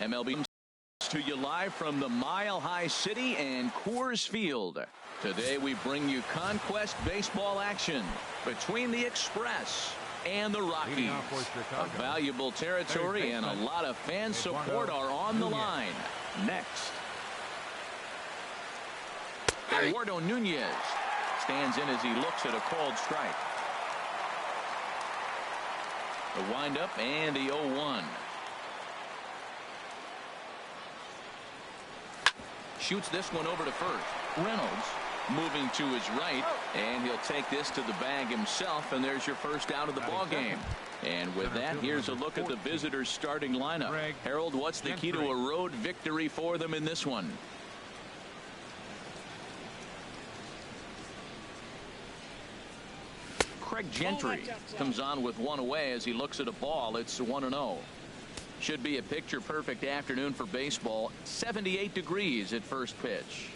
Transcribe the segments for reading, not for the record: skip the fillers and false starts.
MLB to you live from the Mile High City and Coors Field. Today we bring you Conquest baseball action between the Express and the Rockies. A valuable territory and a lot of fan support are on the line. Next, Eduardo Nunez stands in as he looks at a called strike. The windup and the 0-1. Shoots this one over to first. Reynolds moving to his right, and he'll take this to the bag himself, and there's your first out of the ball game. And with that, here's a look at the visitors' starting lineup. Harold, what's the key to a road victory for them in this one? Craig Gentry comes on with one away as he looks at a ball. It's 1-0. Should be a picture-perfect afternoon for baseball. 78 degrees at first pitch.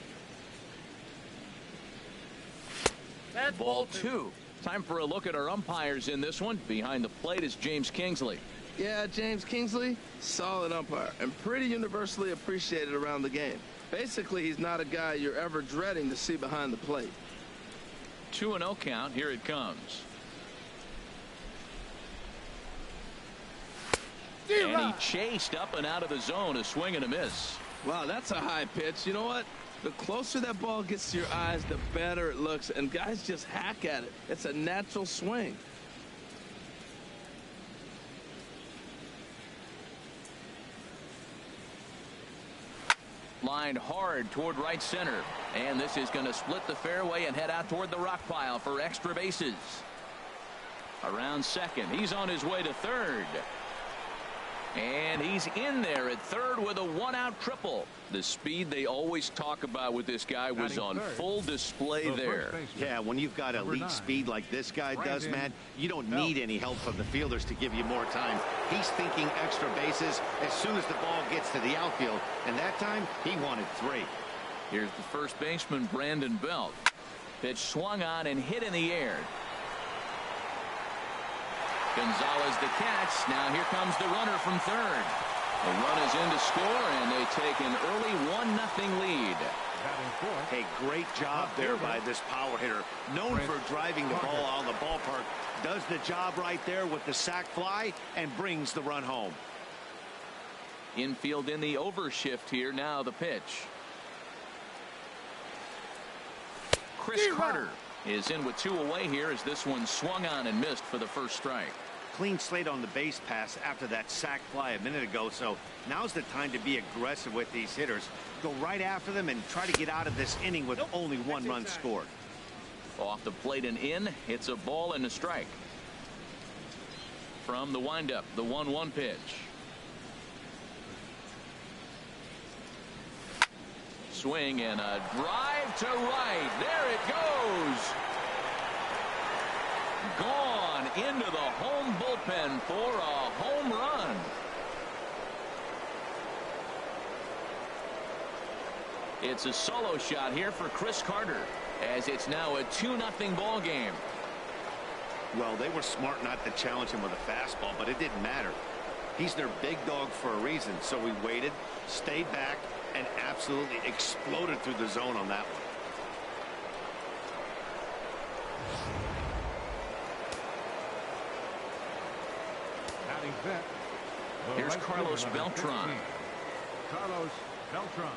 Ball two. Time for a look at our umpires in this one. Behind the plate is James Kingsley. Yeah, James Kingsley, solid umpire and pretty universally appreciated around the game. Basically, he's not a guy you're ever dreading to see behind the plate. 2-0 count. Here it comes. And he chased up and out of the zone. A swing and a miss. Wow, that's a high pitch. You know what? The closer that ball gets to your eyes, the better it looks. And guys just hack at it. It's a natural swing. Lined hard toward right center. And this is going to split the fairway and head out toward the rock pile for extra bases. Around second. He's on his way to third. And he's in there at third with a one-out triple. The speed they always talk about with this guy was on full display there. Yeah, when you've got elite speed like this guy does, Matt, you don't need any help from the fielders to give you more time. He's thinking extra bases as soon as the ball gets to the outfield, and that time he wanted 3. Here's the first baseman, Brandon Belt. Pitch swung on and hit in the air. Gonzalez the catch. Now here comes the runner from third. The run is in to score, and they take an early 1-0 lead. Hey, great job there by this power hitter. Known for driving the ball on the ballpark. Does the job right there with the sac fly and brings the run home. Infield in the overshift here. Now the pitch. Chris Carter is in with 2 away here as this one swung on and missed for the first strike. Clean slate on the base pass after that sac fly a minute ago, so now's the time to be aggressive with these hitters. Go right after them and try to get out of this inning with only 1 run scored. Off the plate and in. It's a ball and a strike. From the windup, the 1-1 pitch. Swing and a drive to right. There it goes. Gone into the home bullpen for a home run. It's a solo shot here for Chris Carter as it's now a 2-0 ball game. Well, they were smart not to challenge him with a fastball, but it didn't matter. He's their big dog for a reason, so we waited, stayed back, and absolutely exploded through the zone on that one. Here's Carlos Beltran. Carlos Beltran.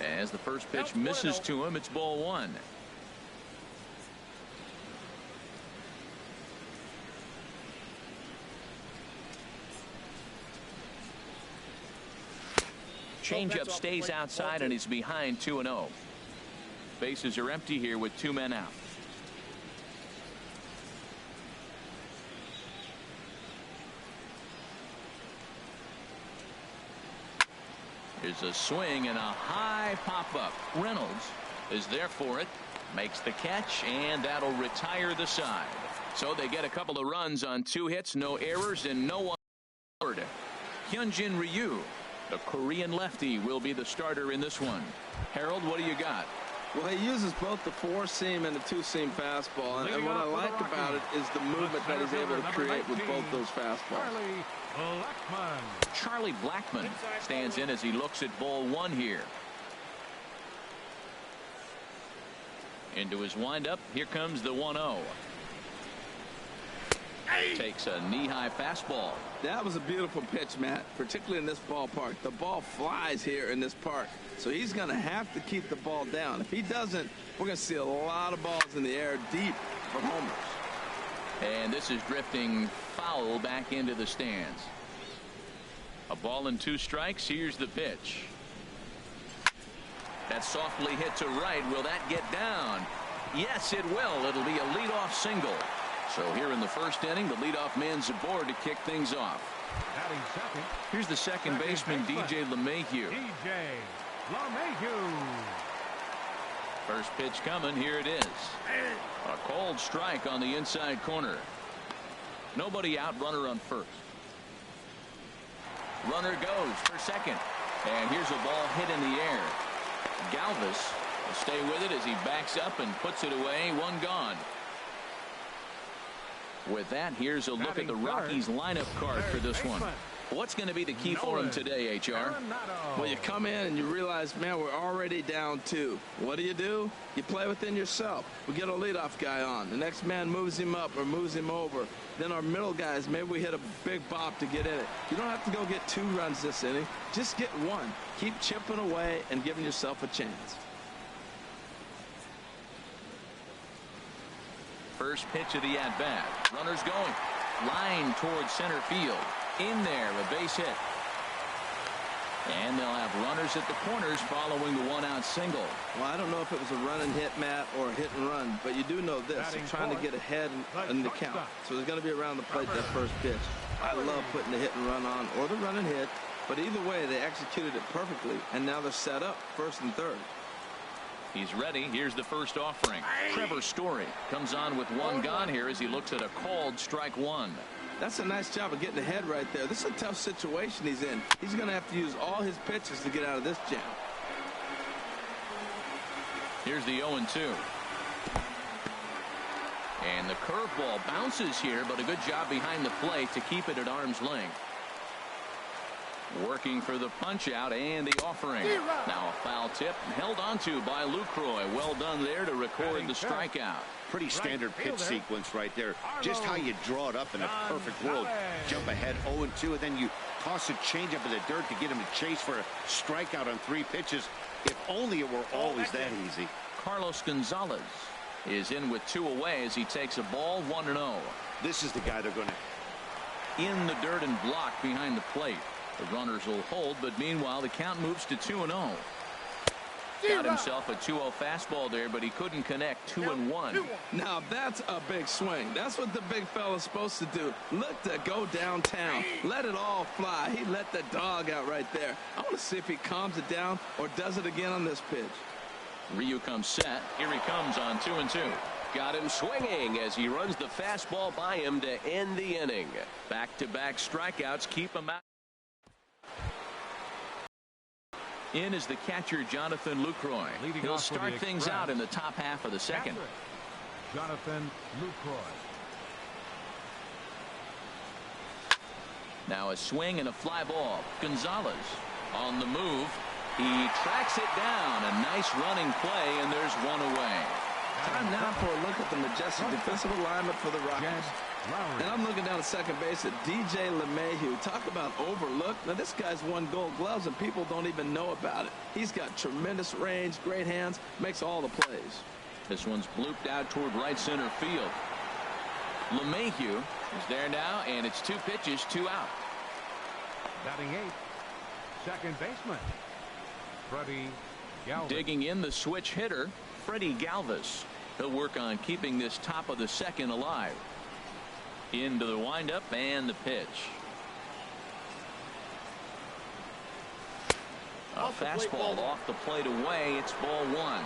As the first pitch misses to him, it's ball 1. Changeup stays outside and he's behind 2-0. Bases are empty here with 2 men out. There's a swing and a high pop-up. Reynolds is there for it. Makes the catch, and that'll retire the side. So they get a couple of runs on 2 hits, no errors, and no one scored. Hyunjin Ryu, the Korean lefty, will be the starter in this one. Harold, what do you got? Well, he uses both the four-seam and the two-seam fastball, and what I like about it is the movement that he's able to create with both those fastballs. Charlie Blackmon stands in as he looks at ball one here. Into his windup, here comes the 1-0. Takes a knee-high fastball. That was a beautiful pitch, Matt, particularly in this ballpark. The ball flies here in this park, so he's going to have to keep the ball down. If he doesn't, we're going to see a lot of balls in the air deep for homers. And this is drifting foul back into the stands. A ball and 2 strikes. Here's the pitch. That's softly hit to right. Will that get down? Yes, it will. It'll be a leadoff single. So here in the first inning, the leadoff man's aboard to kick things off. Here's the second baseman, DJ LeMahieu. First pitch coming. Here it is. A cold strike on the inside corner. Nobody out. Runner on first. Runner goes for second. And here's a ball hit in the air. Galvis will stay with it as he backs up and puts it away. One gone. With that, here's a look at the Rockies lineup card for this one. What's going to be the key for him today, HR? Well, you come in and you realize, man, we're already down 2. What do? You play within yourself. We get a leadoff guy on. The next man moves him up or moves him over. Then our middle guys, maybe we hit a big bop to get in it. You don't have to go get 2 runs this inning. Just get 1. Keep chipping away and giving yourself a chance. First pitch of the at-bat. Runners going. Line towards center field. In there, a base hit. And they'll have runners at the corners following the 1-out single. Well, I don't know if it was a run and hit, Matt, or a hit and run, but you do know this. They're trying to get ahead in the count. So there's going to be around the plate that first pitch. I love putting the hit and run on or the run and hit, but either way, they executed it perfectly, and now they're set up first and third. He's ready. Here's the first offering. Trevor Story comes on with 1 gone here as he looks at a called strike 1. That's a nice job of getting ahead right there. This is a tough situation he's in. He's going to have to use all his pitches to get out of this jam. Here's the 0-2. And the curveball bounces here, but a good job behind the plate to keep it at arm's length. Working for the punch out and the offering. Now a foul tip held onto by Lucroy. Well done there to record the strikeout. Pretty standard pitch sequence right there. Just how you draw it up in a perfect world. Jump ahead 0-2, and then you toss a changeup in the dirt to get him to chase for a strikeout on 3 pitches. If only it were always that easy. Carlos Gonzalez is in with 2 away as he takes a ball 1-0. This is the guy they're going to. In the dirt and block behind the plate. The runners will hold, but meanwhile the count moves to 2-0. Got himself a 2-0 fastball there, but he couldn't connect. 2-1. Now that's a big swing. That's what the big fella's supposed to do. Look to go downtown. Let it all fly. He let the dog out right there. I want to see if he calms it down or does it again on this pitch. Ryu comes set. Here he comes on 2-2. Got him swinging as he runs the fastball by him to end the inning. Back-to-back strikeouts keep him out. In is the catcher, Jonathan Lucroy. He'll start things out in the top half of the second. Jonathan Lucroy. Now a swing and a fly ball. Gonzalez on the move. He tracks it down. A nice running play, and there's 1 away. Time now for a look at the majestic defensive alignment for the Rockies. And I'm looking down at second base at DJ LeMahieu. Talk about overlooked. Now, this guy's won Gold Gloves, and people don't even know about it. He's got tremendous range, great hands, makes all the plays. This one's blooped out toward right center field. LeMahieu is there now, and it's 2 pitches, 2 out. Batting 8th, second baseman, Freddie Galvis. Digging in the switch hitter, Freddie Galvis. He'll work on keeping this top of the second alive. Into the windup and the pitch. A fastball off the plate away. It's ball 1.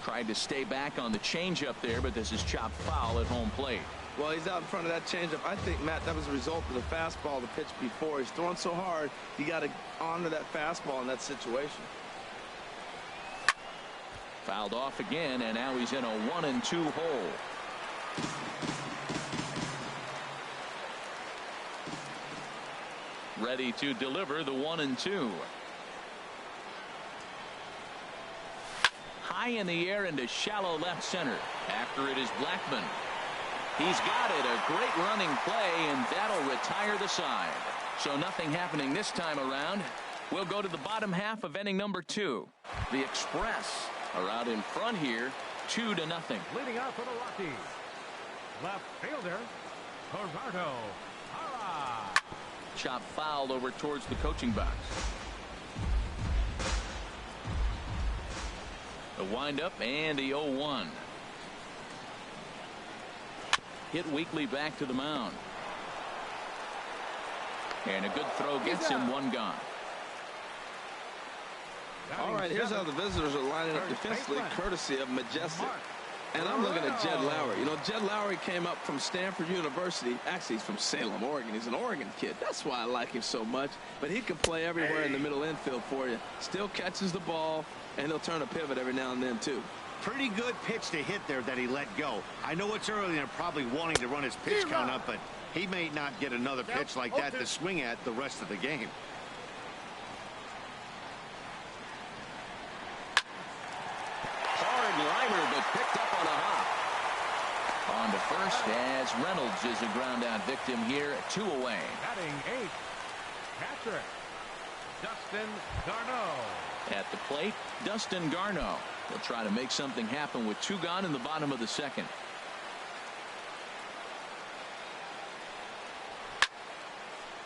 Tried to stay back on the changeup there, but this is chopped foul at home plate. Well, he's out in front of that changeup. I think, Matt, that was a result of the fastball the pitch before. He's throwing so hard, you got to honor that fastball in that situation. Fouled off again, and now he's in a 1-2 hole. Ready to deliver the 1-2. High in the air into shallow left center. After it is Blackmon. He's got it. A great running play, and that'll retire the side. So nothing happening this time around. We'll go to the bottom half of inning number 2. The Express are out in front here, 2-0. Leading out for the Rockies, left fielder Gerardo Parra. Chop fouled over towards the coaching box. The windup and the 0-1. Hit weakly back to the mound. And a good throw gets him one gone. All right, here's how the visitors are lining up defensively, courtesy of Majestic. And I'm looking at Jed Lowry. You know, Jed Lowry came up from Stanford University. Actually, he's from Salem, Oregon. He's an Oregon kid. That's why I like him so much. But he can play everywhere in the middle infield for you. Still catches the ball, and he'll turn a pivot every now and then, too. Pretty good pitch to hit there that he let go. I know it's early and they're probably wanting to run his pitch count up, but he may not get another pitch like that to swing at the rest of the game. Hard liner, but picked up on a hop. On to first as Reynolds is a ground out victim here, 2 away. Batting 8th, catcher Dustin Garneau. At the plate, Dustin Garneau will try to make something happen with 2 gone in the bottom of the second.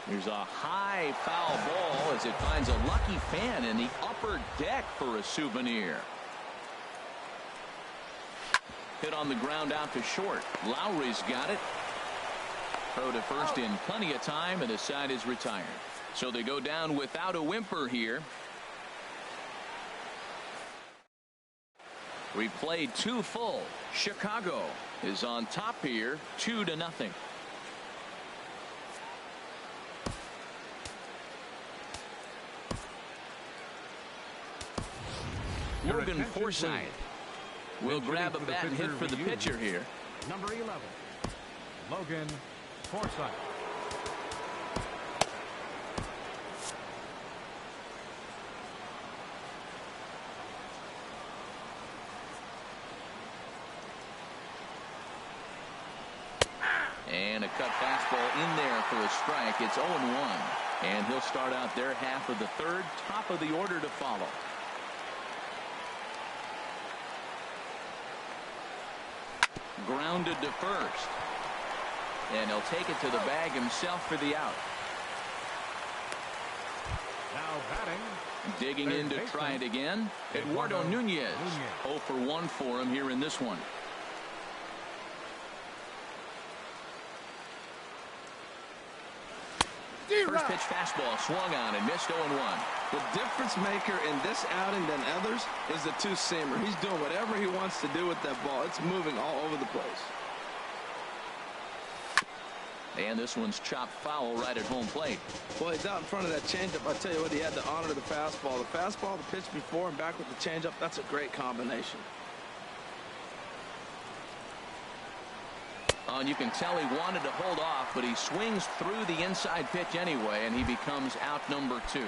Here's a high foul ball as it finds a lucky fan in the upper deck for a souvenir. Hit on the ground out to short. Lowry's got it. Throw to first in plenty of time, and the side is retired. So they go down without a whimper here. We've played 2 full. Chicago is on top here, 2-0. Logan Forsythe will grab a bat and hit for the pitcher here. Number 11, Logan Forsythe. And a cut fastball in there for a strike. It's 0-1. And he'll start out their half of the third. Top of the order to follow. Grounded to first. And he'll take it to the bag himself for the out. Now batting. Digging in to try it again. Eduardo Nunez. 0 for 1 for him here in this one. First pitch fastball swung on and missed 0-1. The difference maker in this outing than others is the 2-seamer. He's doing whatever he wants to do with that ball. It's moving all over the place. And this one's chopped foul right at home plate. Well, he's out in front of that changeup. I tell you what, he had to honor the fastball. The fastball, the pitch before, and back with the changeup. That's a great combination. And you can tell he wanted to hold off, but he swings through the inside pitch anyway, and he becomes out number 2.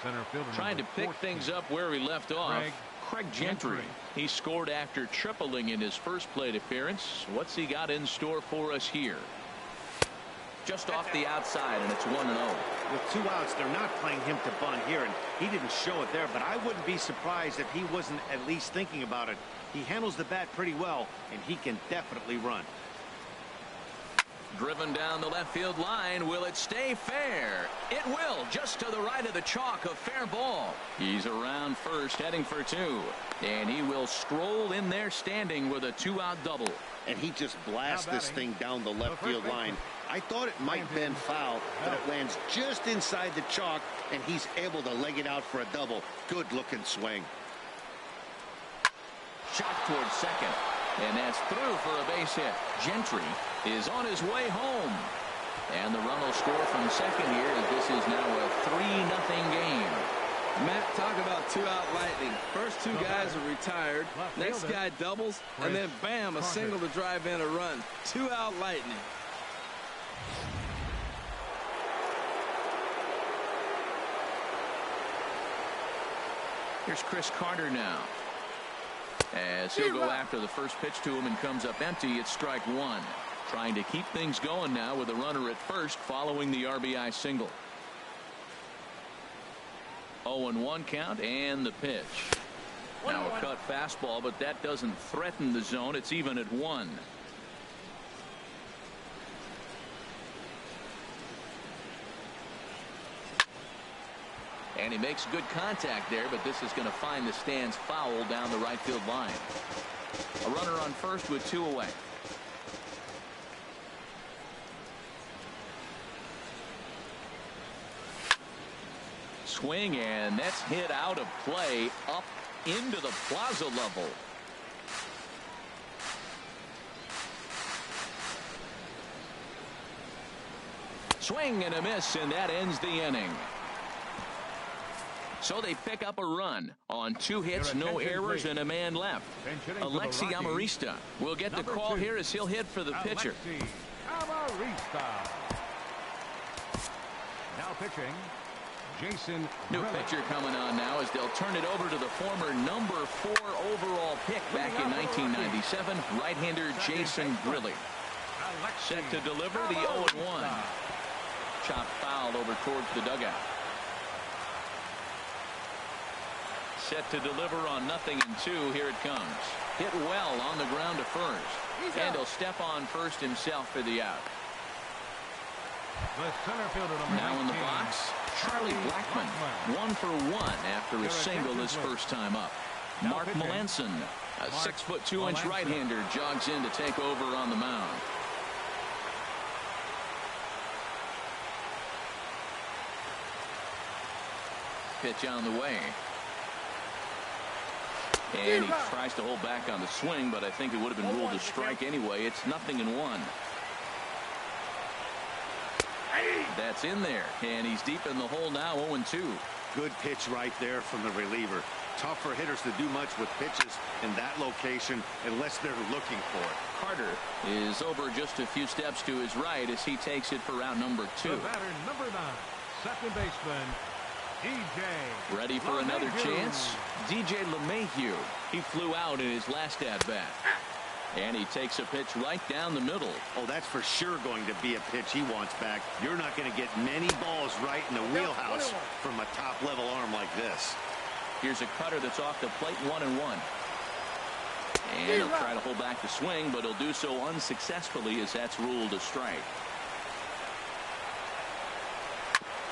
Center fielder Trying to pick 14, things up where he left off. Craig Gentry. Gentry. He scored after tripling in his first plate appearance. What's he got in store for us here? Just off the outside, and it's 1-0. With 2 outs, they're not playing him to bunt here, and he didn't show it there, but I wouldn't be surprised if he wasn't at least thinking about it. He handles the bat pretty well, and he can definitely run. Driven down the left field line. Will it stay fair? It will. Just to the right of the chalk. A fair ball. He's around first, heading for 2. And he will stroll in there standing with a 2-out double. And he just blasts this thing down the left field line. I thought it might bend foul, but it lands just inside the chalk, and he's able to leg it out for a double. Good looking swing. shot towards second. And that's through for a base hit. Gentry is on his way home. And the run will score from second here as this is now a 3-0 game. Matt, talk about two-out lightning. First two guys are retired. Next guy doubles, and then bam, a single to drive in a run. Two-out lightning. Here's Chris Carter now. As he'll go after the first pitch to him and comes up empty, it's strike one. Trying to keep things going now with a runner at first following the RBI single. 0-1 count and the pitch. Now a cut fastball, but that doesn't threaten the zone. It's even at 1. And he makes good contact there, but this is going to find the stands foul down the right field line. A runner on first with 2 away. Swing, and that's hit out of play up into the plaza level. Swing and a miss, and that ends the inning. So they pick up a run on 2 hits, no errors, and a man left. Alexi Amarista will get the call here as he'll hit for the pitcher. Amarista. Now pitching, Jason New Grilli. pitcher coming on now as they'll turn it over to the former number 4 overall pick back in 1997, right-hander Jason Grilli. Set to deliver the 0-1. Chop foul over towards the dugout. Set to deliver on 0-2. Here it comes. Hit well on the ground to first. And he'll step on first himself for the out. The center fielder number Now in the 19, box, Charlie Blackmon. 1 for 1 after a single his first time up. Mark Melanson, a 6'2" right-hander, jogs in to take over on the mound. Pitch on the way. And he tries to hold back on the swing, but I think it would have been ruled a strike anyway. It's 0-1. That's in there, and he's deep in the hole now, 0-2. Good pitch right there from the reliever. Tough for hitters to do much with pitches in that location unless they're looking for it. Carter is over just a few steps to his right as he takes it for round number 2. The batter, number 9, second baseman, DJ. Ready for another chance? DJ LeMahieu. He flew out in his last at-bat. And he takes a pitch right down the middle. Oh, that's for sure going to be a pitch he wants back. You're not going to get many balls right in the wheelhouse from a top-level arm like this. Here's a cutter that's off the plate, 1-1. And he'll try to hold back the swing, but he'll do so unsuccessfully as that's ruled a strike.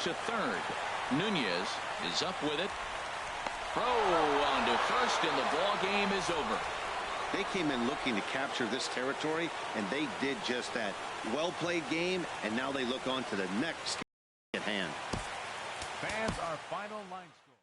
To third. Nunez is up with it. Throw on to first, and the ball game is over. They came in looking to capture this territory, and they did just that. Well-played game, and now they look on to the next at hand. Fans, our final line score.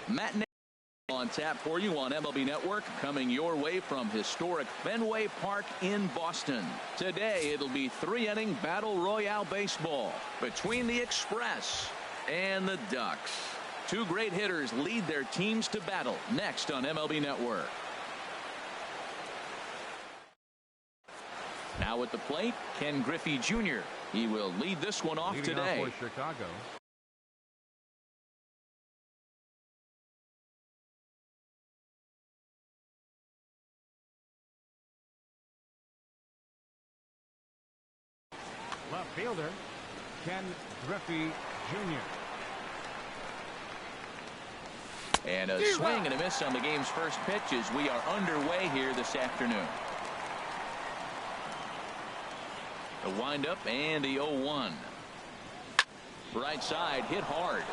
Matinee on tap for you on MLB Network, coming your way from historic Fenway Park in Boston. Today it'll be 3-inning battle royale baseball between the Express and the Ducks. Two great hitters lead their teams to battle next on MLB Network. Now at the plate, Ken Griffey Jr. He will lead this one off Leading today. off for Chicago. Left fielder, Ken Griffey Jr. And a swing and a miss on the game's first pitch as we are underway here this afternoon. The windup and the 0-1. Right side hit hard.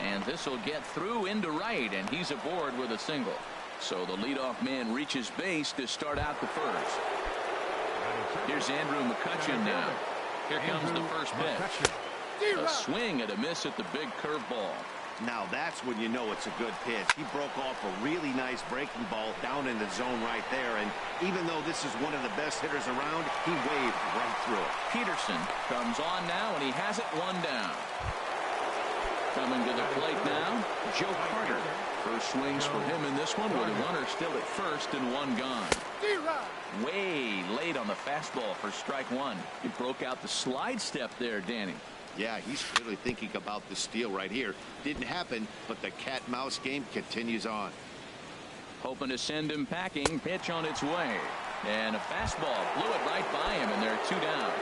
And this will get through into right, and he's aboard with a single. So the leadoff man reaches base to start out the first. Here's Andrew McCutchen now. Here comes the first pitch. A swing and a miss at the big curveball. Now that's when you know it's a good pitch. He broke off a really nice breaking ball down in the zone right there. And even though this is one of the best hitters around, he waved right through it. Peterson comes on now, and he has it one down. Coming to the plate now, Joe Carter. First swings for him in this one with a runner still at first and one gone. Way late on the fastball for strike one. He broke out the slide step there, Danny. Yeah, he's really thinking about the steal right here. Didn't happen, but the cat-mouse game continues on. Hoping to send him packing. Pitch on its way. And a fastball blew it right by him, and they're two down.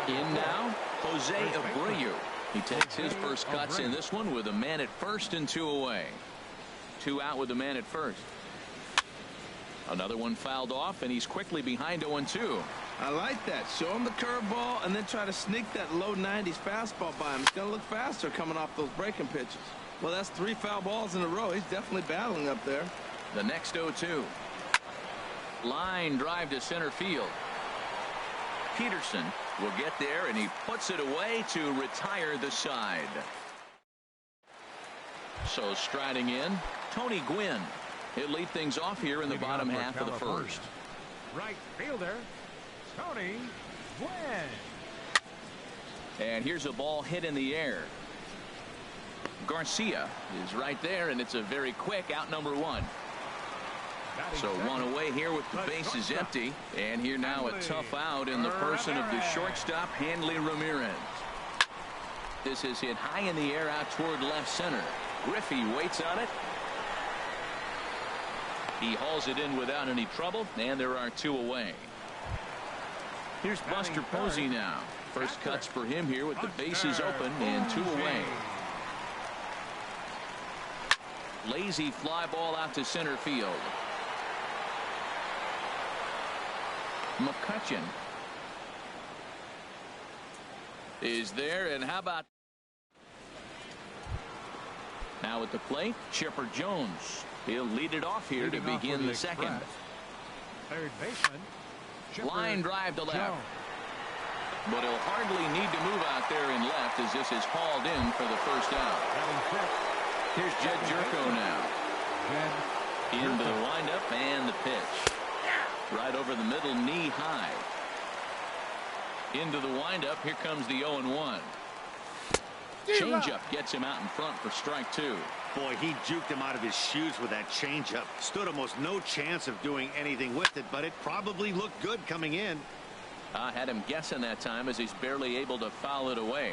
In now, Jose Abreu. He takes his first cuts in this one with a man at first and two away. Two out with a man at first. Another one fouled off, and he's quickly behind 0-2. I like that. Show him the curveball and then try to sneak that low 90s fastball by him. It's going to look faster coming off those breaking pitches. Well, that's 3 foul balls in a row. He's definitely battling up there. The next 0-2. Line drive to center field. Peterson will get there, and he puts it away to retire the side. So striding in, Tony Gwynn. He'll lead things off here in the bottom half of the first. Right fielder, Tony Gwynn. And here's a ball hit in the air. Garcia is right there, and it's a very quick out number one. So one away here with the bases empty. And here now a tough out in the person of the shortstop, Hanley Ramirez. This is hit high in the air out toward left center. Griffey waits on it. He hauls it in without any trouble, and there are two away. Here's Buster Posey now. First cuts for him here with the bases open and two away. Lazy fly ball out to center field. McCutchen is there, and how about now at the plate, Chipper Jones. He'll lead it off here to begin the second. Third baseman, line drive to left. But he'll hardly need to move out there in left as this is hauled in for the first out. Here's Jed Jerko now. Into the windup and the pitch. Right over the middle, knee high. Into the windup. Here comes the 0-1. Changeup gets him out in front for strike two. Boy, he juked him out of his shoes with that changeup. Stood almost no chance of doing anything with it, but it probably looked good coming in. I had him guessing that time as he's barely able to foul it away.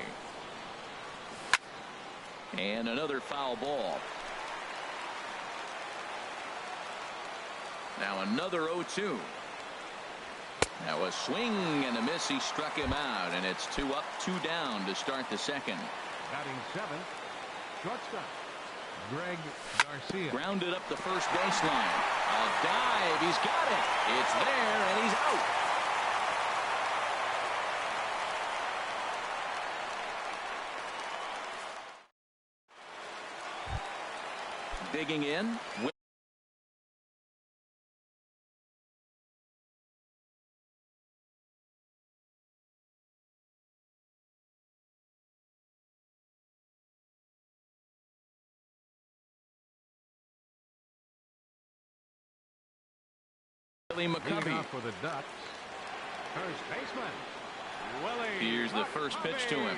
And another foul ball. Now another 0-2. Now a swing and a miss. He struck him out, and it's 2 up, 2 down to start the second. Batting seventh, shortstop Greg Garcia. Grounded up the first baseline. A dive. He's got it. It's there, and he's out. Digging in. Riley Leading McCovey. off for the Ducks, first baseman, Willie Here's the first pitch to him.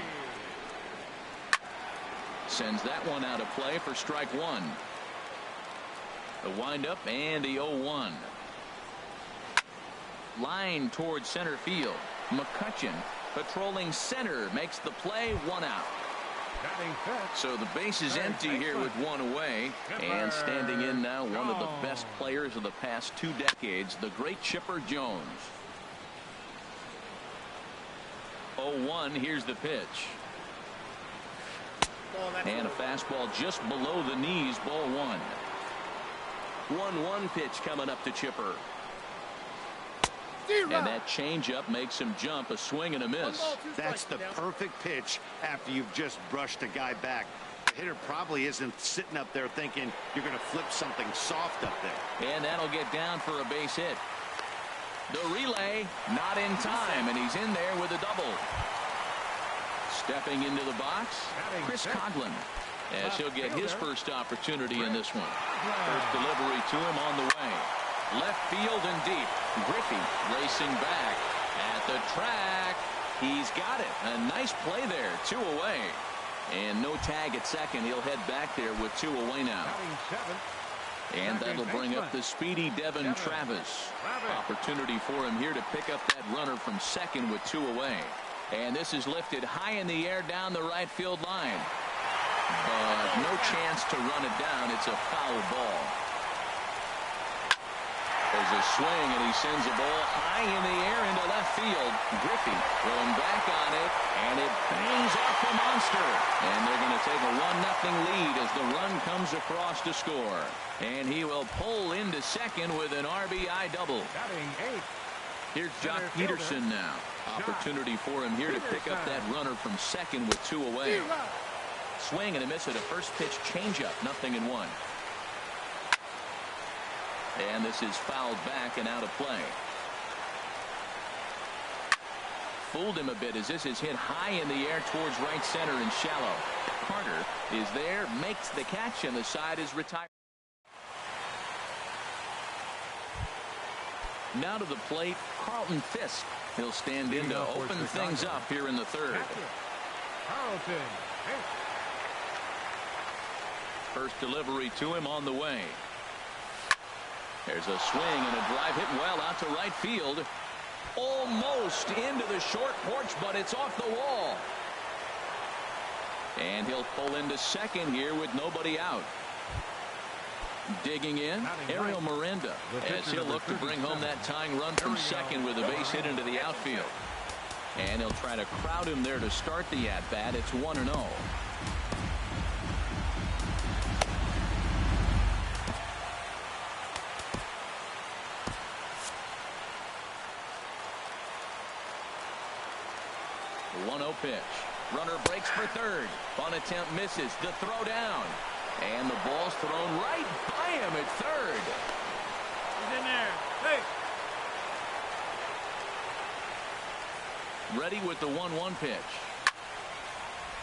Sends that one out of play for strike one. The windup and the 0-1. Line towards center field. McCutchen patrolling center makes the play, one out. Batting fifth. So the base is empty here with one away, and standing in now one of the best players of the past 2 decades, the great Chipper Jones. 0-1. Here's the pitch. And a fastball just below the knees, ball one. 1-1 pitch coming up to Chipper. And that changeup makes him jump, a swing and a miss. That's the perfect pitch after you've just brushed a guy back. The hitter probably isn't sitting up there thinking you're going to flip something soft up there. And that'll get down for a base hit. The relay not in time, and he's in there with a double. Stepping into the box, Chris Coghlan, as he'll get his first opportunity in this one. First delivery to him on the way. Left field and deep. Griffey racing back at the track. He's got it. A nice play there. 2 away. And no tag at second. He'll head back there with 2 away now. And that'll bring up the speedy Devin Travis. Opportunity for him here to pick up that runner from second with 2 away. And this is lifted high in the air down the right field line. But no chance to run it down. It's a foul ball. There's a swing, and he sends a ball high in the air into left field. Griffey going back on it, and it bangs off the monster. And they're going to take a 1-0 lead as the run comes across to score. And he will pull into second with an RBI double. Here's Jock Peterson now. Opportunity for him here to pick up that runner from second with 2 away. Swing and a miss at a first pitch changeup. 0-1. And this is fouled back and out of play. Fooled him a bit as this is hit high in the air towards right center and shallow. Carter is there, makes the catch, and the side is retired. Now to the plate, Carlton Fisk. He'll stand in to open things up here in the third. First delivery to him on the way. There's a swing and a drive hit well out to right field. Almost into the short porch, but it's off the wall. And he'll pull into second here with nobody out. Digging in, Ariel Miranda, as he'll look to bring home that tying run from second with a base hit into the outfield. And he'll try to crowd him there to start the at-bat. It's 1-0. The 1-0 pitch. Runner breaks for third. Bunt attempt misses. The throw down. And the ball's thrown right by him at third. He's in there. Hey. Ready with the 1-1 pitch.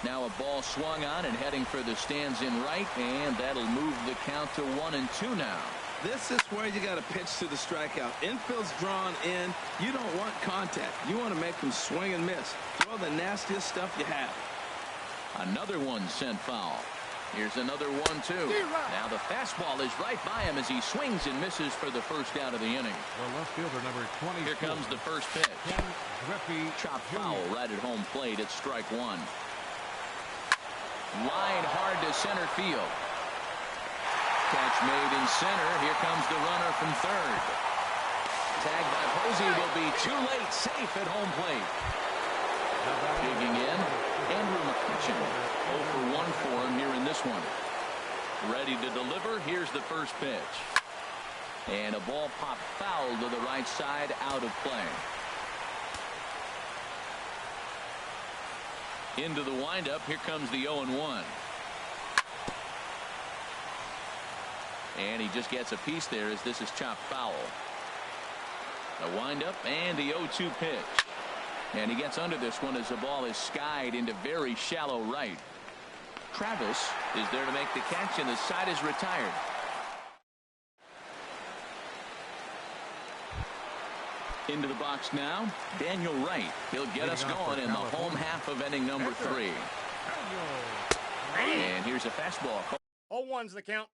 Now a ball swung on and heading for the stands in right, and that'll move the count to 1-2 now. This is where you got to pitch to the strikeout. Infield's drawn in. You don't want contact. You want to make them swing and miss. Throw the nastiest stuff you have. Another one sent foul. Here's another 1-2. Now the fastball is right by him as he swings and misses for the first out of the inning. The left fielder, number 20. Here comes the first pitch. Griffey Chop foul right at home plate. It's strike one. Line hard to center field. Catch made in center. Here comes the runner from third. Tag by Posey will be too late. Safe at home plate. Digging in, Andrew McCutchen. 0 for 1 for him here in this one. Ready to deliver. Here's the first pitch. And a ball popped foul to the right side, out of play. Into the windup. Here comes the 0-1. And he just gets a piece there as this is chopped foul. A windup and the 0-2 pitch. And he gets under this one as the ball is skied into very shallow right. Travis is there to make the catch, and the side is retired. Into the box now, Daniel Wright. He'll get us going in the home half of inning number 3. And here's a fastball. 0-1's the count.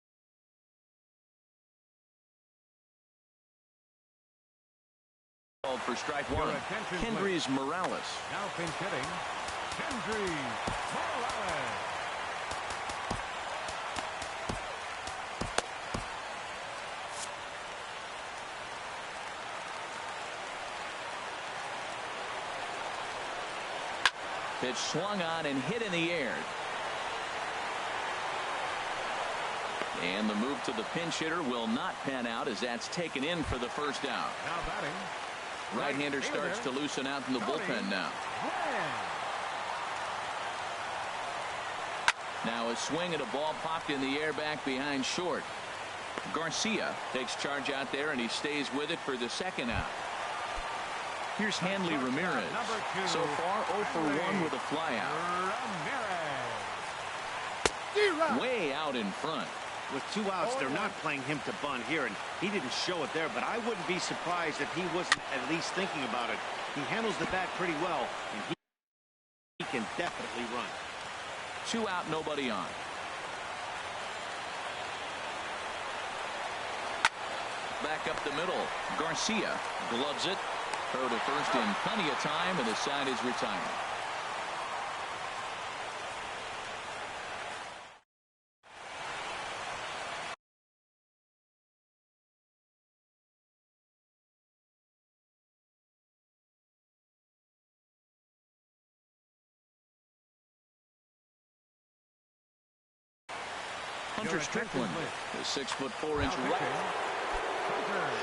Called for strike one. Kendrys Morales. Now pinch hitting, Kendrys Morales. Pitch swung on and hit in the air. And the move to the pinch hitter will not pan out as that's taken in for the first out. Now batting. Right-hander starts to loosen out in the bullpen now. Now a swing and a ball popped in the air back behind short. Garcia takes charge out there and he stays with it for the second out. Here's Hanley Ramirez. So far 0 for 1 with a flyout. Way out in front. With 2 outs, they're not playing him to bunt here, and he didn't show it there, but I wouldn't be surprised if he wasn't at least thinking about it. He handles the bat pretty well, and he can definitely run. 2 out, nobody on. Back up the middle. Garcia gloves it. Throw to first in plenty of time, and the side is retired. Hunter Strickland, the 6'4" right.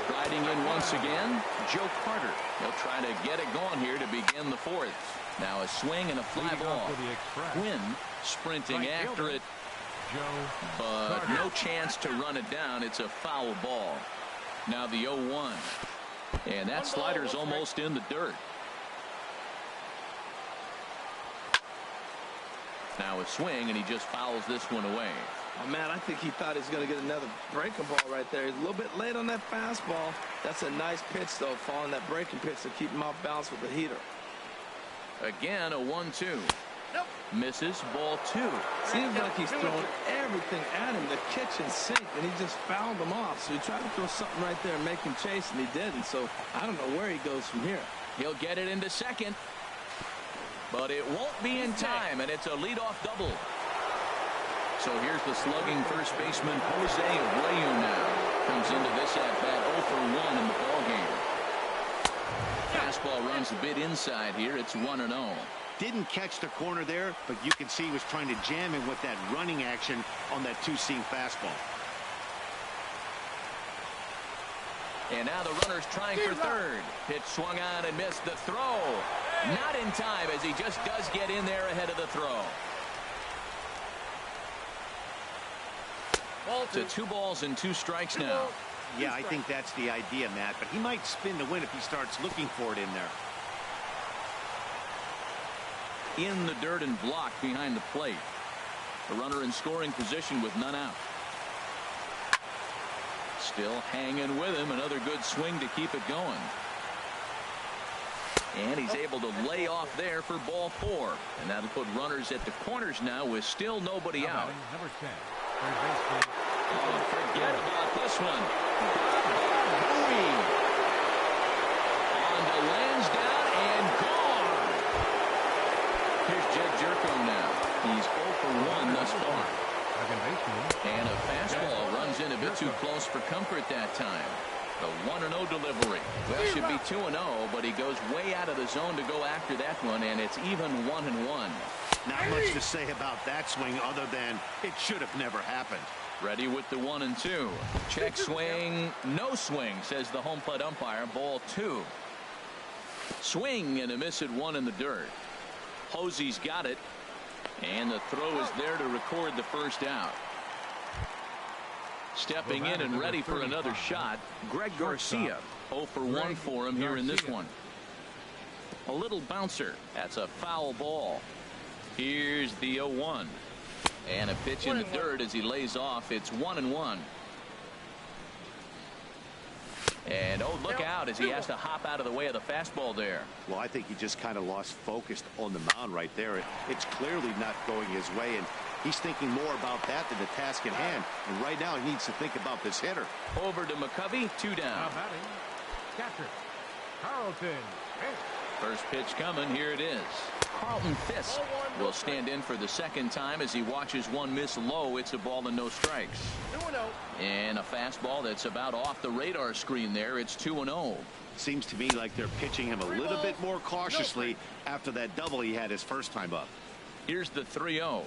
Striding in once again, Joe Carter. He'll try to get it going here to begin the 4th. Now a swing and a fly ball. Quinn sprinting after it, but no chance to run it down. It's a foul ball. Now the 0-1. And that slider's almost in the dirt. Now a swing, and he just fouls this one away. Oh, man, I think he thought he was going to get another breaking ball right there. He's a little bit late on that fastball. That's a nice pitch, though, following that breaking pitch to keep him off balance with the heater. Again, a 1-2. Nope. Misses, ball 2. Seems like he's throwing everything at him, the kitchen sink, and he just fouled him off. So he tried to throw something right there and make him chase, and he didn't. So I don't know where he goes from here. He'll get it into second. But it won't be in time, and it's a leadoff double. So here's the slugging first baseman Jose Abreu now. Comes into this at-bat 0 for 1 in the ballgame. Fastball runs a bit inside here. It's 1-0. Didn't catch the corner there, but you can see he was trying to jam him with that running action on that 2-seam fastball. And now the runner's trying for third. Pitch swung on and missed the throw. Not in time as he just does get in there ahead of the throw. To 2 balls and 2 strikes now. Yeah, I think that's the idea, Matt, but he might spin to win if he starts looking for it in there. In the dirt and blocked behind the plate. The runner in scoring position with none out. Still hanging with him. Another good swing to keep it going. And he's able to lay off there for ball 4. And that'll put runners at the corners now with still nobody out. Number 10. Oh, forget about this one. Bowie. On to Lansdowne and gone. Here's Jed Jerko now. He's 0 for 1 thus far. And a fastball runs in a bit too close for comfort that time. The 1-0 delivery. Well, should be 2-0, but he goes way out of the zone to go after that one, and it's even 1-1. Not much to say about that swing other than it should have never happened. Ready with the 1-2. Check swing. No swing, says the home plate umpire. Ball 2. Swing and a miss at 1 in the dirt. Posey's got it. And the throw is there to record the first out. Stepping in and ready for another shot, Greg Garcia. 0 for 1 for him here in this one. A little bouncer. That's a foul ball. Here's the 0-1. And a pitch in the dirt as he lays off. It's 1-1. And oh, look out as he has to hop out of the way of the fastball there. Well, I think he just kind of lost focus on the mound right there. It's clearly not going his way, and he's thinking more about that than the task at hand. And right now he needs to think about this hitter. Over to McCovey, 2 down. Now batting, catcher, Carlton Fisk. First pitch coming. Here it is. Carlton Fisk will stand in for the second time as he watches one miss low. It's a ball and no strikes. 2-0. And a fastball that's about off the radar screen there. It's 2-0. Seems to me like they're pitching him a little bit more cautiously after that double he had his first time up. Here's the 3-0.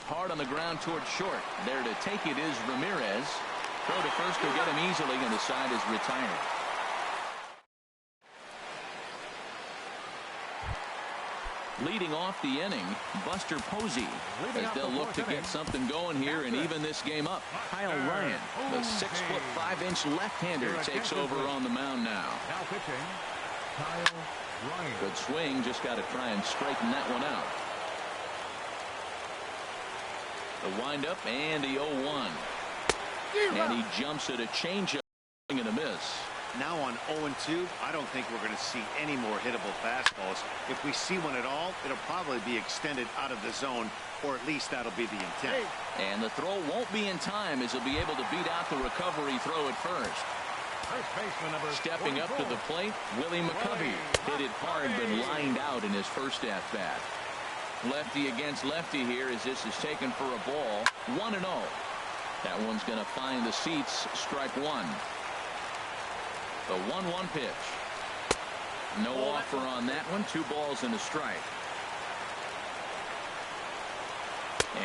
Hard on the ground towards short. There to take it is Ramirez. Throw to first will get him easily, and the side is retired. Leading off the inning, Buster Posey, as they'll look to get something going here and even this game up. Kyle Ryan, the 6'5" left-hander, takes over on the mound now. Now pitching, Kyle Ryan. Good swing, just got to try and straighten that one out. The windup and the 0-1. And he jumps at a changeup and a miss. Now on 0-2, I don't think we're going to see any more hittable fastballs. If we see one at all, it'll probably be extended out of the zone, or at least that'll be the intent. And the throw won't be in time as he'll be able to beat out the recovery throw at first. First baseman number Stepping up to 44. the plate, Willie McCovey. Hit it hard but lined out in his first at-bat. Lefty against lefty here as this is taken for a ball. 1-0. That one's going to find the seats. Strike one. The 1-1 pitch. No offer on that one. 2 balls and a strike.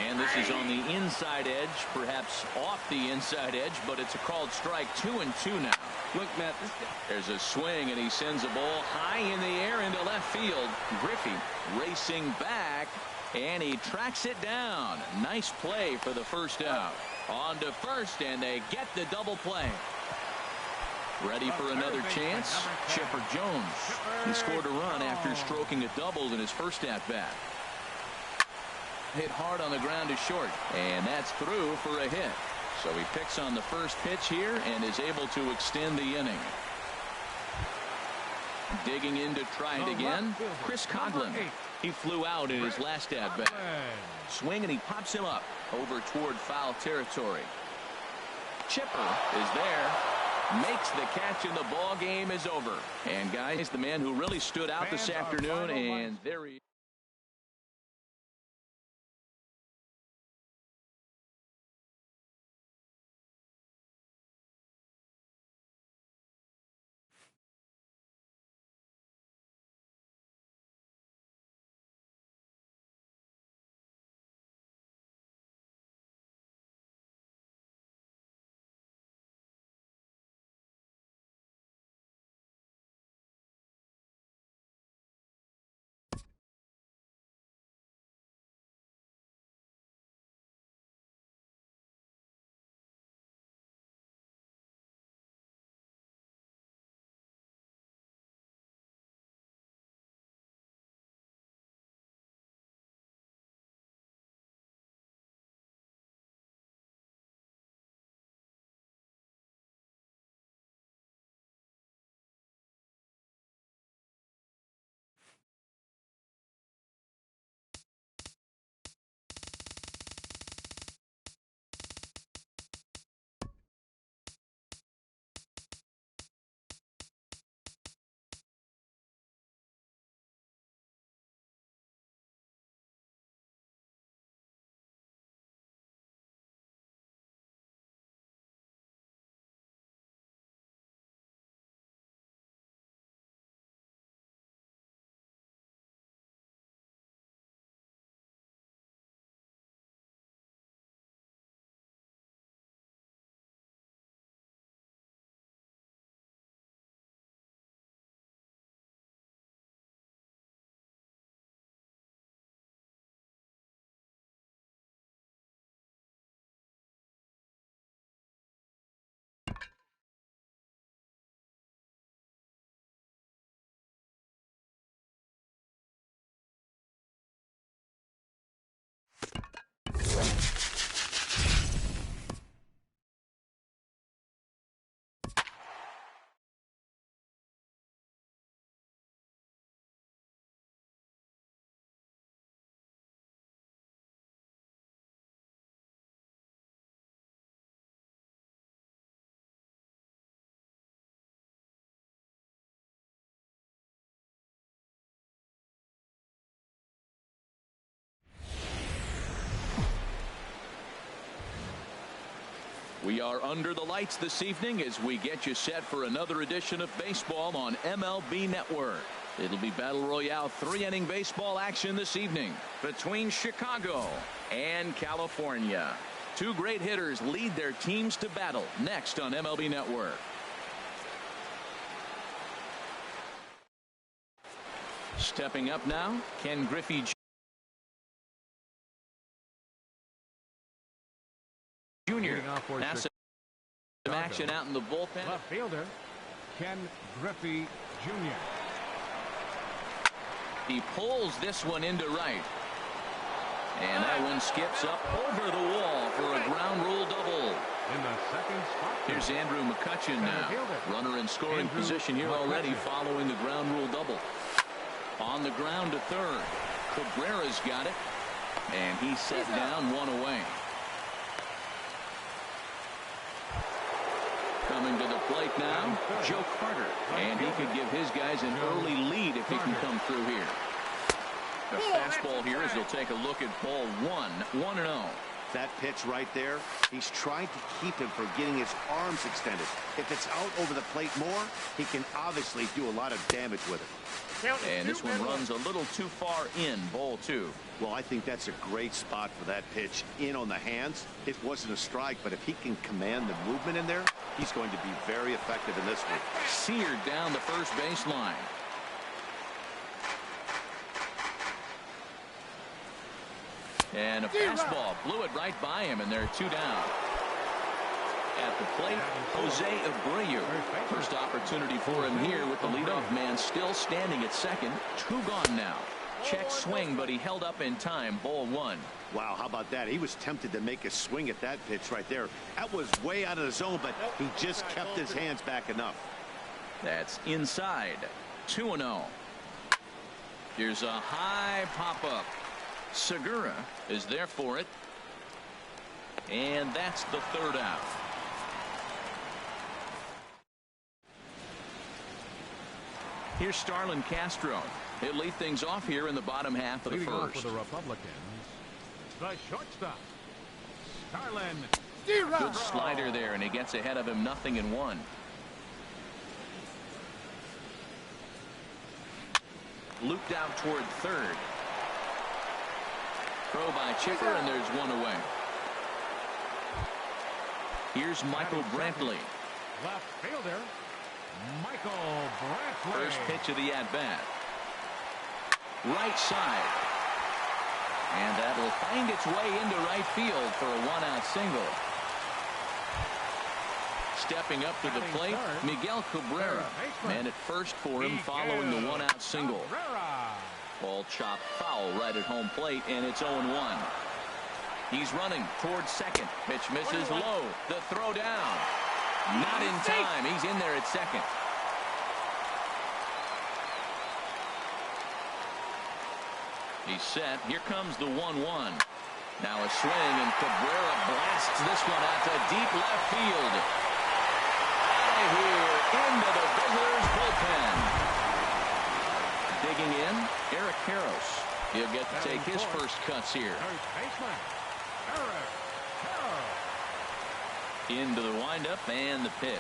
And this is on the inside edge, perhaps off the inside edge, but it's a called strike. 2-2 now. Look, Matt, this guy. There's a swing, and he sends a ball high in the air into left field. Griffey racing back, and he tracks it down. Nice play for the first out. On to first, and they get the double play. Ready for another chance? Chipper Jones. He scored a run after stroking a double in his first at-bat. Hit hard on the ground to short, and that's through for a hit. So he picks on the first pitch here and is able to extend the inning. Digging in to try it again, Chris Coghlan. He flew out in his last at-bat. Swing, and he pops him up over toward foul territory. Chipper is there. Makes the catch, and the ball game is over. And guys, the man who really stood out this afternoon, and there he is. We are under the lights this evening as we get you set for another edition of baseball on MLB Network. It'll be Battle Royale 3-inning baseball action this evening between Chicago and California. Two great hitters lead their teams to battle next on MLB Network. Stepping up now, Ken Griffey Jr. Has some action out in the bullpen. Left fielder, Ken Griffey Jr. He pulls this one into right. And that one skips up over the wall for a ground rule double. In the second spot. Here's Andrew McCutchen now. Runner in scoring position here already following the ground rule double. On the ground to third. Cabrera's got it. And he's set down one away. Coming to the plate now, Joe Carter. And he could give his guys an early lead if he can come through here. The fastball here as he'll take a look at ball 1-0. That pitch right there, he's trying to keep him from getting his arms extended. If it's out over the plate more, he can obviously do a lot of damage with it. And this one runs a little too far in, ball 2. Well, I think that's a great spot for that pitch in on the hands. It wasn't a strike, but if he can command the movement in there, he's going to be very effective in this one. Seared down the first baseline. And a fastball blew it right by him, and there are 2 down. At the plate, Jose Abreu. First opportunity for him here with the leadoff man still standing at second. 2 gone now. Check swing, but he held up in time. Ball 1. Wow, how about that? He was tempted to make a swing at that pitch right there. That was way out of the zone, but he just kept his hands back enough. That's inside. 2-0. Here's a high pop-up. Segura is there for it. And that's the 3rd out. Here's Starlin Castro. He'll lead things off here in the bottom half of the Leading off first. for the Republicans, the shortstop, Starlin. Good slider there, and he gets ahead of him 0-1. Looped out toward third. Throw by Chipper, and there's 1 away. Here's Michael Brantley. Left fielder, Michael Brantley. First pitch of the at-bat. Right side. And that'll find its way into right field for a 1-out single. Stepping up to the plate, Miguel Cabrera. Man at first for him following the 1-out single. Ball chopped foul right at home plate, and it's 0-1. He's running towards second. Pitch misses low. The throw down. Not in time. He's in there at second. He's set. Here comes the 1-1. Now a swing, and Cabrera blasts this one out to deep left field. Out of here into the visitors' bullpen. Digging in, Eric Karros. He'll get to take his first cuts here. Into the windup and the pitch.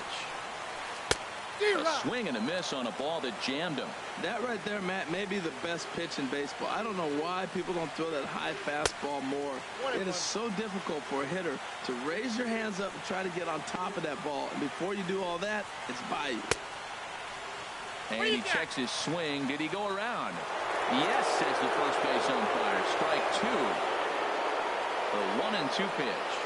A swing and a miss on a ball that jammed him. That right there, Matt, may be the best pitch in baseball. I don't know why people don't throw that high fastball more. It is so difficult for a hitter to raise your hands up and try to get on top of that ball. And before you do all that, it's by you. And he checks his swing. Did he go around? Yes, says the first base umpire. Strike 2. The 1-2 pitch.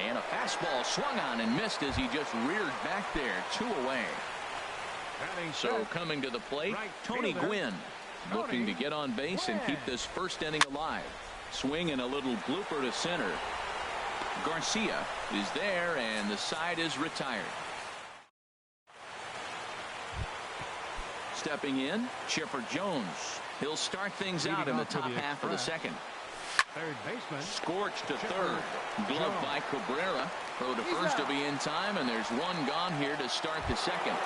And a fastball swung on and missed as he just reared back there. 2 away. So coming to the plate, Tony Gwynn looking to get on base and keep this first inning alive. Swing and a little blooper to center. Garcia is there, and the side is retired. Stepping in, Chipper Jones. He'll start things out in the top half of the second. Third baseman. Scorched to third. Glove by Cabrera. Throw to first to be in time, and there's 1 gone here to start the second.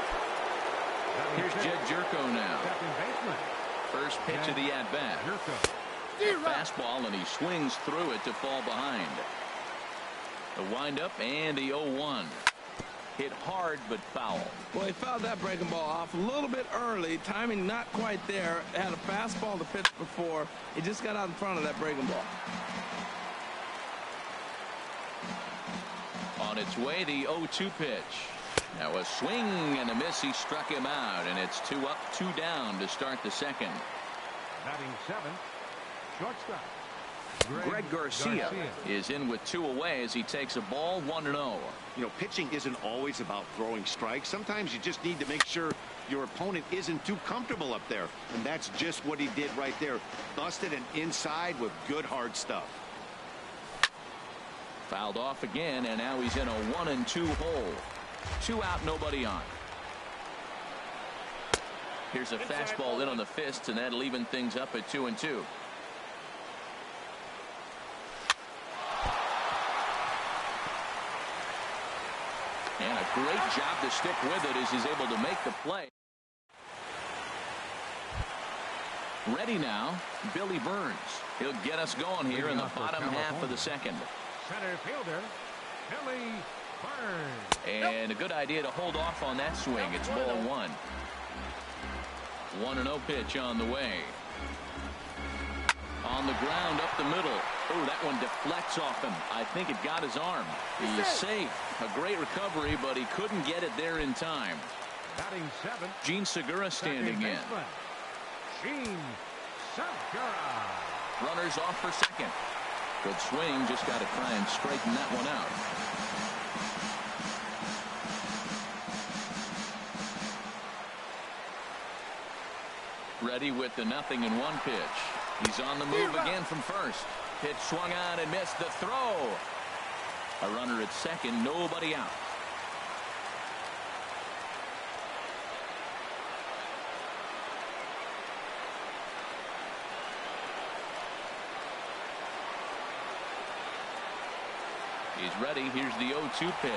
Here's Jed Jerko now. First pitch of the at-bat. A fastball, and he swings through it to fall behind. The windup and the 0-1. Hit hard but foul. Well, he fouled that breaking ball off a little bit early. Timing not quite there. Had a fastball to pitch before. He just got out in front of that breaking ball. On its way, the 0-2 pitch. Now a swing and a miss. He struck him out, and it's 2 up, 2 down to start the second. Batting seventh, shortstop. Greg Garcia is in with 2 away as he takes a ball 1-0. You know, pitching isn't always about throwing strikes. Sometimes you just need to make sure your opponent isn't too comfortable up there. And that's just what he did right there. Busted an inside with good hard stuff. Fouled off again, and now he's in a 1-2 hole. 2 out, nobody on. Here's a fastball in on the fists, and that'll even things up at 2-2. And a great job to stick with it as he's able to make the play. Ready now, Billy Burns. He'll get us going here in the bottom half of the second. Center fielder, Billy Burns. And a good idea to hold off on that swing. It's ball 1. 1-0 pitch on the way. On the ground up the middle. Oh, that one deflects off him. I think it got his arm. He is safe. A great recovery, but he couldn't get it there in time. Batting seventh, Gene Segura standing in. Gene Segura. Runners off for second. Good swing. Just got to try and straighten that one out. Ready with the 0-1 pitch. He's on the move again from first. Pitch swung on and missed. The throw. A runner at second. Nobody out. He's ready. Here's the 0-2 pitch.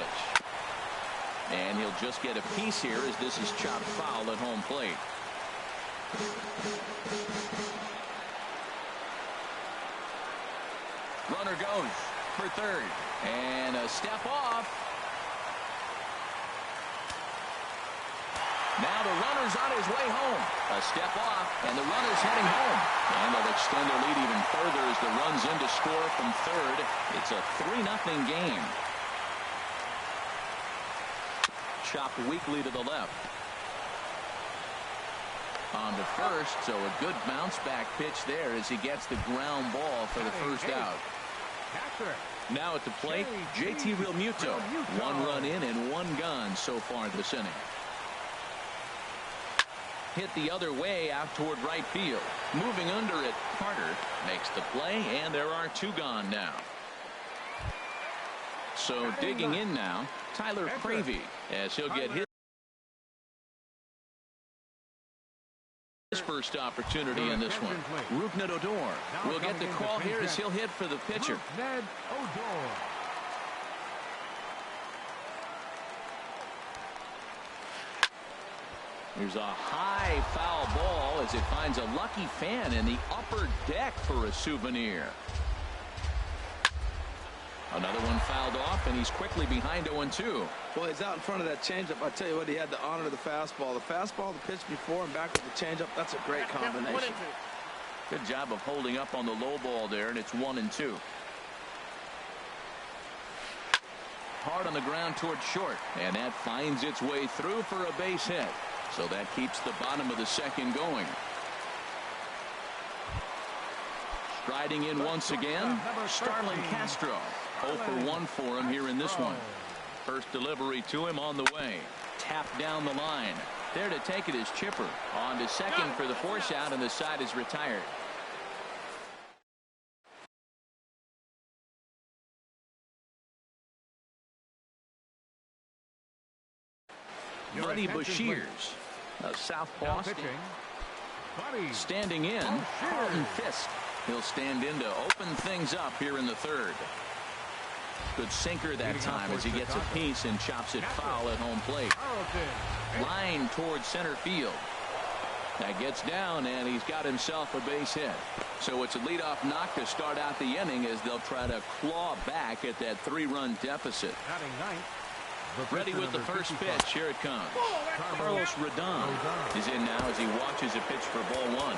And he'll just get a piece here as this is chopped foul at home plate. Runner goes for third. And a step off. Now the runner's on his way home. A step off, and the runner's heading home. And they'll extend their lead even further as the run's in to score from third. It's a 3-0 game. Chopped weakly to the left. On to first, so a good bounce back pitch there as he gets the ground ball for the first out. Now at the plate, JT Realmuto. 1 run in and 1 gone so far this inning. Hit the other way out toward right field. Moving under it, Carter makes the play, and there are 2 gone now. So digging in now, Tyler Cravey, as he'll get his first opportunity in this one. Rougned Odor will get the call here as he'll hit for the pitcher. Rougned Odor. There's a high foul ball as it finds a lucky fan in the upper deck for a souvenir. Another one fouled off, and he's quickly behind 0-2. Well, he's out in front of that changeup. I tell you what, he had to honor the fastball. The fastball, the pitch before and back with the changeup, that's a great combination. Good job of holding up on the low ball there, and it's 1-2. Hard on the ground towards short, and that finds its way through for a base hit. So that keeps the bottom of the second going. Striding in once again, Starlin Castro. 0 for 1 for him here in this one. First delivery to him on the way. Tapped down the line. There to take it is Chipper. On to second for the force out, and the side is retired. Buddy Bashirs, a southpaw, standing in. Carlton Fisk. He'll stand in to open things up here in the third. Good sinker that time as he gets a piece and chops it foul at home plate. Line towards center field. That gets down, and he's got himself a base hit. So it's a leadoff knock to start out the inning as they'll try to claw back at that 3-run deficit. Batting ninth. Ready with the first pitch. Here it comes. Carlos Rodon is in now as he watches a pitch for ball one.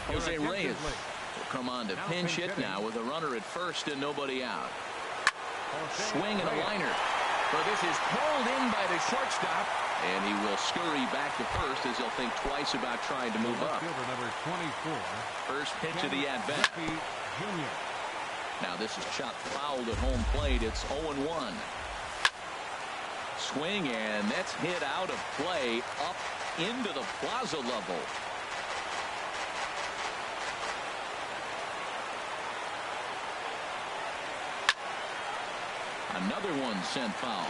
Jose Reyes will come on to pinch hit now with a runner at first and nobody out. Swing and a liner. So this is pulled in by the shortstop, and he will scurry back to first as he'll think twice about trying to move up. Number 24. First pitch of the at-bat. Now this is chopped fouled at home plate. It's 0-1. Swing, and that's hit out of play up into the plaza level. Another one sent foul.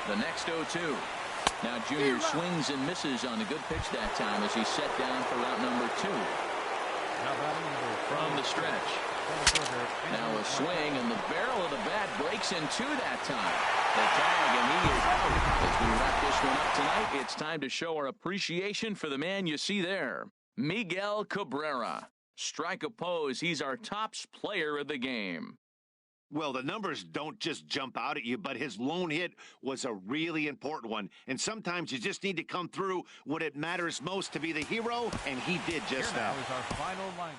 The next 0-2. Now Junior swings and misses on a good pitch that time as he's set down for route number 2. From the stretch. Now a swing, and the barrel of the bat breaks in two that time. The tag, and he is out. As we wrap this one up tonight, it's time to show our appreciation for the man you see there, Miguel Cabrera. Strike a pose. He's our tops player of the game. Well, the numbers don't just jump out at you, but his lone hit was a really important one. And sometimes you just need to come through when it matters most to be the hero, and he did just that. Here now is our final line.